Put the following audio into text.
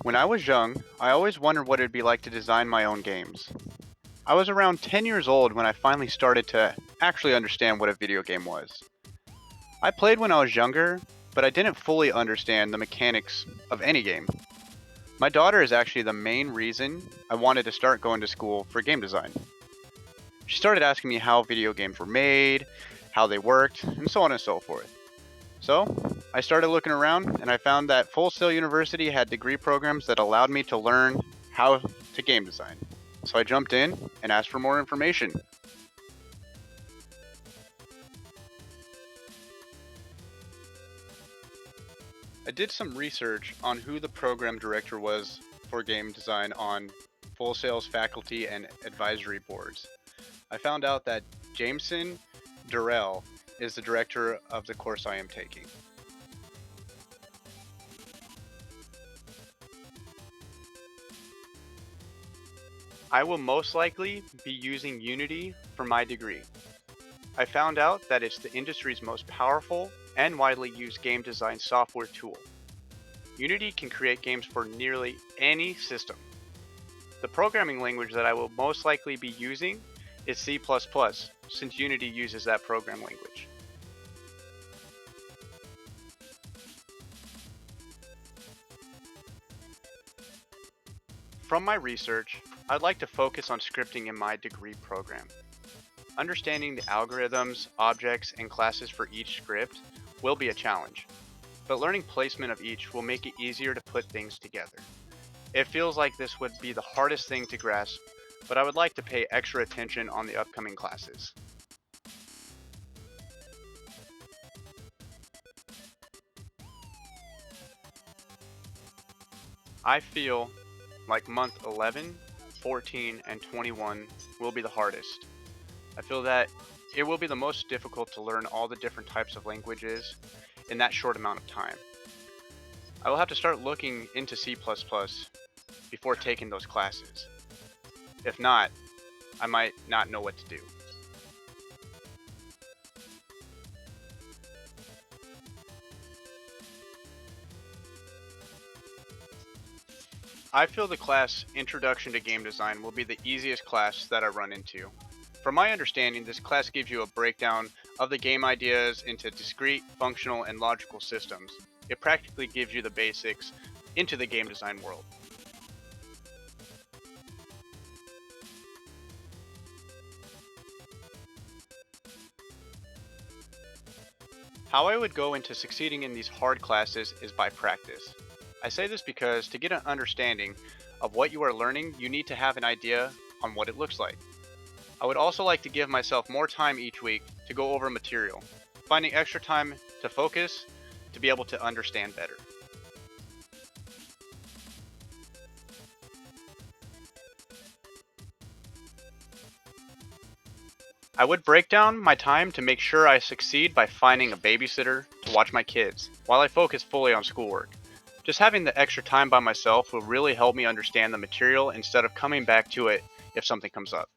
When I was young, I always wondered what it'd be like to design my own games. I was around 10 years old when I finally started to actually understand what a video game was. I played when I was younger, but I didn't fully understand the mechanics of any game. My daughter is actually the main reason I wanted to start going to school for game design. She started asking me how video games were made, how they worked, and so on and so forth. So, I started looking around and I found that Full Sail University had degree programs that allowed me to learn how to game design. So I jumped in and asked for more information. I did some research on who the program director was for game design on Full Sail's faculty and advisory boards. I found out that Jameson Durrell is the director of the course I am taking. I will most likely be using Unity for my degree. I found out that it's the industry's most powerful and widely used game design software tool. Unity can create games for nearly any system. The programming language that I will most likely be using is C++, since Unity uses that program language. From my research, I'd like to focus on scripting in my degree program. Understanding the algorithms, objects, and classes for each script will be a challenge, but learning placement of each will make it easier to put things together. It feels like this would be the hardest thing to grasp, but I would like to pay extra attention on the upcoming classes. I feel like month 11, 14, and 21 will be the hardest. I feel that it will be the most difficult to learn all the different types of languages in that short amount of time. I will have to start looking into C++ before taking those classes. If not, I might not know what to do. I feel the class Introduction to Game Design will be the easiest class that I run into. From my understanding, this class gives you a breakdown of the game ideas into discrete, functional, and logical systems. It practically gives you the basics into the game design world. How I would go into succeeding in these hard classes is by practice. I say this because to get an understanding of what you are learning, you need to have an idea on what it looks like. I would also like to give myself more time each week to go over material, finding extra time to focus to be able to understand better. I would break down my time to make sure I succeed by finding a babysitter to watch my kids while I focus fully on schoolwork. Just having the extra time by myself will really help me understand the material instead of coming back to it if something comes up.